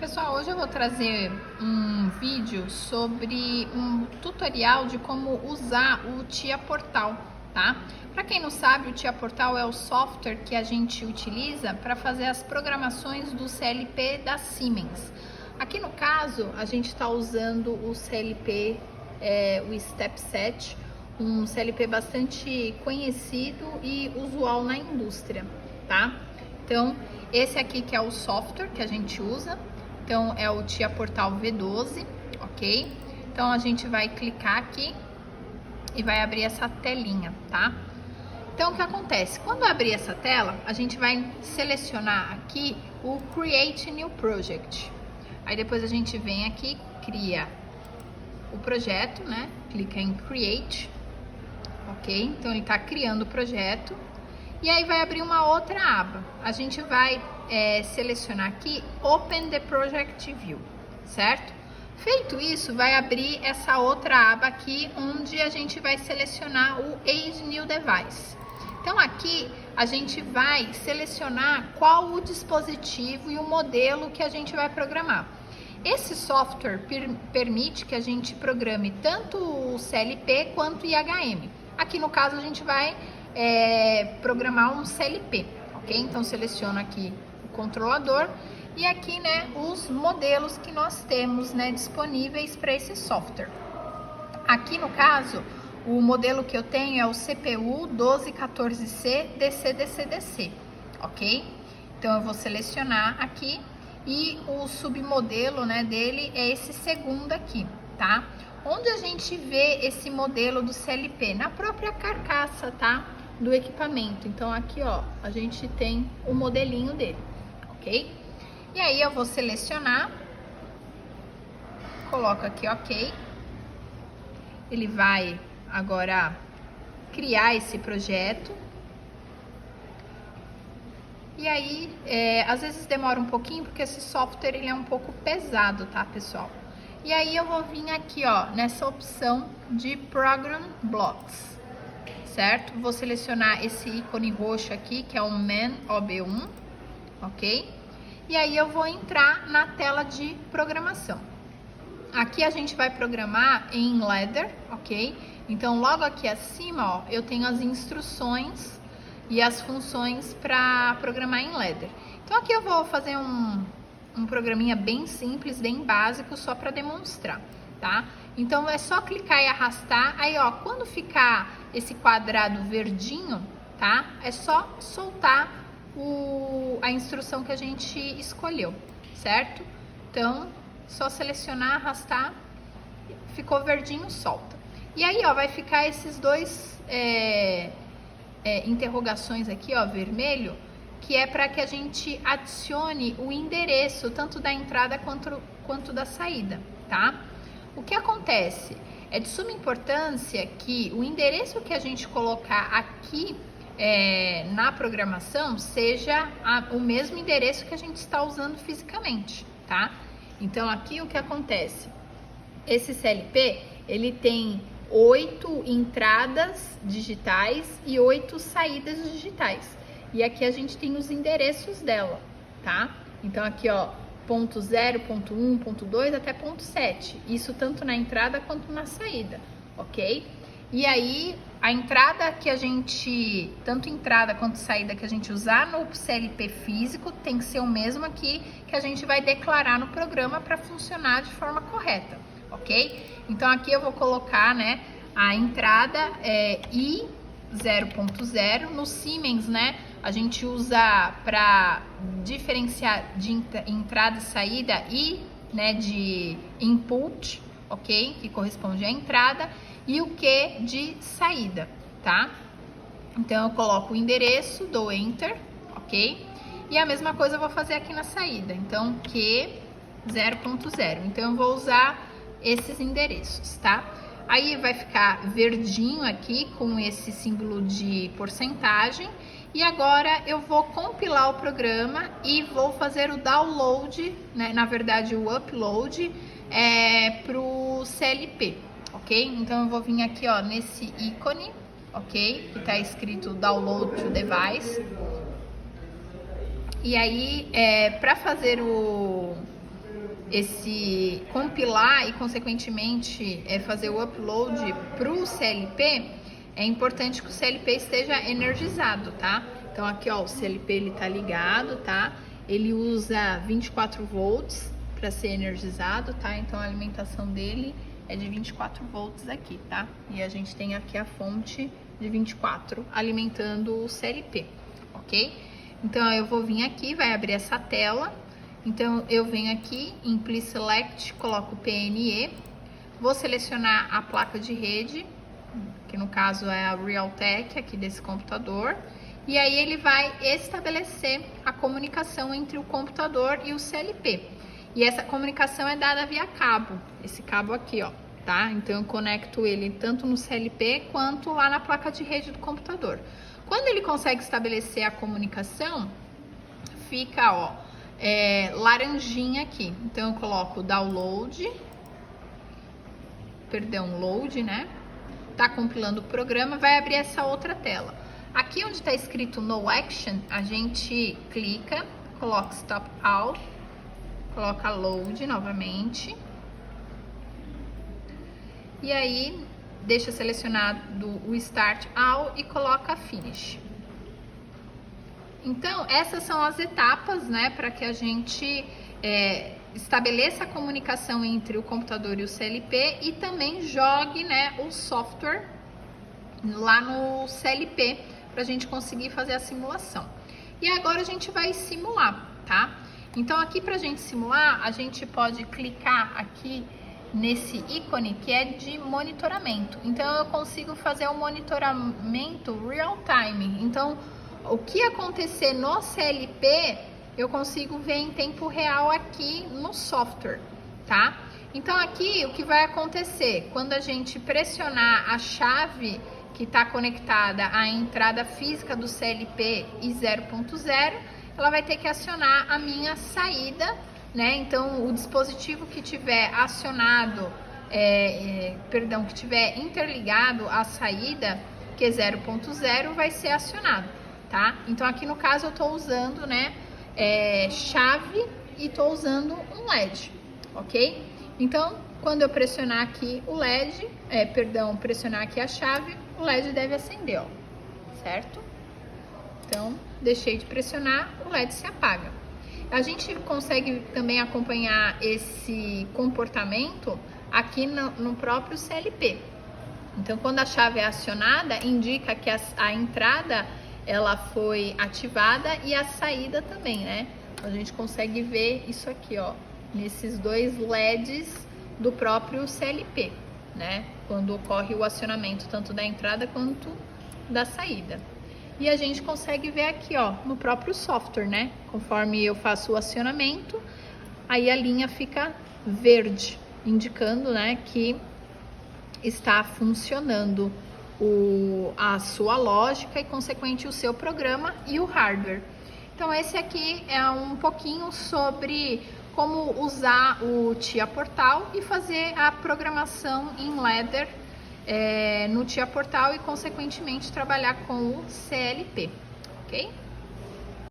Pessoal, hoje eu vou trazer um vídeo sobre um tutorial de como usar o Tia Portal, tá? Para quem não sabe, o Tia Portal é o software que a gente utiliza para fazer as programações do CLP da Siemens. Aqui no caso, a gente está usando o CLP, o StepSet, um CLP bastante conhecido e usual na indústria, tá? Então, esse aqui que é o software que a gente usa. Então, é o Tia Portal V12, ok? Então, a gente vai clicar aqui e vai abrir essa telinha, tá? Então, o que acontece? Quando abrir essa tela, a gente vai selecionar aqui o Create New Project. Aí, depois a gente vem aqui, cria o projeto, né? Clica em Create, ok? Então, ele tá criando o projeto. E aí, vai abrir uma outra aba. A gente vai selecionar aqui Open the Project View, certo? Feito isso, vai abrir essa outra aba aqui, onde a gente vai selecionar o Add New Device. Então, aqui a gente vai selecionar qual o dispositivo e o modelo que a gente vai programar. Esse software permite que a gente programe tanto o CLP quanto o IHM. Aqui no caso a gente vai programar um CLP, ok? Então seleciono aqui o controlador e aqui, né, os modelos que nós temos, né, disponíveis para esse software. Aqui no caso, o modelo que eu tenho é o CPU 1214C DC-DC-DC, ok? Então eu vou selecionar aqui e o submodelo, né, dele é esse segundo aqui, tá? Onde a gente vê esse modelo do CLP? Na própria carcaça, tá? Do equipamento. Então, aqui, ó, a gente tem o modelinho dele, ok? E aí, eu vou selecionar, coloco aqui, ok. Ele vai agora criar esse projeto. E aí, às vezes demora um pouquinho, porque esse software, ele é um pouco pesado, tá, pessoal? E aí, eu vou vir aqui, ó, nessa opção de Program Blocks. Certo? Vou selecionar esse ícone roxo aqui, que é o Man OB1, ok? E aí eu vou entrar na tela de programação. Aqui a gente vai programar em Ladder, ok? Então, logo aqui acima, ó, eu tenho as instruções e as funções para programar em Ladder. Então, aqui eu vou fazer um programinha bem simples, bem básico, só para demonstrar, tá? Então, é só clicar e arrastar. Aí, ó, quando ficar esse quadrado verdinho, tá? É só soltar a instrução que a gente escolheu, certo? Então, só selecionar, arrastar, ficou verdinho, solta. E aí, ó, vai ficar esses dois interrogações aqui, ó, vermelho, que é para que a gente adicione o endereço, tanto da entrada quanto da saída, tá? O que acontece? É de suma importância que o endereço que a gente colocar aqui na programação seja o mesmo endereço que a gente está usando fisicamente, tá? Então, aqui o que acontece? Esse CLP, ele tem 8 entradas digitais e 8 saídas digitais. E aqui a gente tem os endereços dela, tá? Então, aqui, ó, ponto 0, ponto 1, ponto 2 até ponto 7. Isso tanto na entrada quanto na saída, ok? E aí, a entrada que a gente, tanto entrada quanto saída que a gente usar no CLP físico, tem que ser o mesmo aqui que a gente vai declarar no programa para funcionar de forma correta, ok? Então, aqui eu vou colocar, né, a entrada I 0.0. No Siemens, né, a gente usa para diferenciar de entrada e saída I, né, de input, ok? Que corresponde à entrada, e o Q de saída, tá? Então, eu coloco o endereço, dou Enter, ok? E a mesma coisa eu vou fazer aqui na saída. Então, Q 0.0. Então, eu vou usar esses endereços, tá? Aí vai ficar verdinho aqui com esse símbolo de porcentagem. E agora eu vou compilar o programa e vou fazer o download, né? Na verdade o upload para o CLP, ok? Então eu vou vir aqui, ó, nesse ícone, ok? Que tá escrito Download to Device. E aí, para fazer o compilar e consequentemente fazer o upload para o CLP, é importante que o CLP esteja energizado, tá? Então aqui ó, o CLP ele tá ligado, tá? Ele usa 24 volts para ser energizado, tá? Então a alimentação dele é de 24 volts aqui, tá? E a gente tem aqui a fonte de 24 alimentando o CLP, ok? Então eu vou vir aqui, vai abrir essa tela. Então eu venho aqui em Please Select, coloco o PNE, vou selecionar a placa de rede, que no caso é a Realtek aqui desse computador, e aí ele vai estabelecer a comunicação entre o computador e o CLP. E essa comunicação é dada via cabo, esse cabo aqui, ó, tá? Então eu conecto ele tanto no CLP quanto lá na placa de rede do computador. Quando ele consegue estabelecer a comunicação, fica, ó, laranjinha aqui. Então eu coloco load, né? Tá compilando o programa, vai abrir essa outra tela. Aqui onde está escrito No Action, a gente clica, coloca Stop All, coloca Load novamente. E aí, deixa selecionado o Start All e coloca Finish. Então, essas são as etapas, né, para que a gente estabeleça a comunicação entre o computador e o CLP e também jogue, né, o software lá no CLP para a gente conseguir fazer a simulação. E agora a gente vai simular, tá? Então aqui para a gente simular, a gente pode clicar aqui nesse ícone que é de monitoramento. Então eu consigo fazer o monitoramento real time. Então o que acontecer no CLP, eu consigo ver em tempo real aqui no software, tá? Então aqui o que vai acontecer, quando a gente pressionar a chave que está conectada à entrada física do CLP e 0.0, ela vai ter que acionar a minha saída, né? Então o dispositivo que tiver acionado, que tiver interligado à saída, que é 0.0, vai ser acionado, tá? Então aqui no caso eu estou usando, né, chave e estou usando um LED, ok? Então quando eu pressionar aqui o LED, pressionar aqui a chave, o LED deve acender, ó, certo? Então deixei de pressionar, o LED se apaga. A gente consegue também acompanhar esse comportamento aqui no próprio CLP. Então quando a chave é acionada, indica que a entrada ela foi ativada e a saída também, né? A gente consegue ver isso aqui, ó, nesses dois LEDs do próprio CLP, né? Quando ocorre o acionamento tanto da entrada quanto da saída. E a gente consegue ver aqui, ó, no próprio software, né? Conforme eu faço o acionamento, aí a linha fica verde, indicando, né, que está funcionando a sua lógica e, consequente, o seu programa e o hardware. Então, esse aqui é um pouquinho sobre como usar o TIA Portal e fazer a programação em ladder no TIA Portal e, consequentemente, trabalhar com o CLP, ok?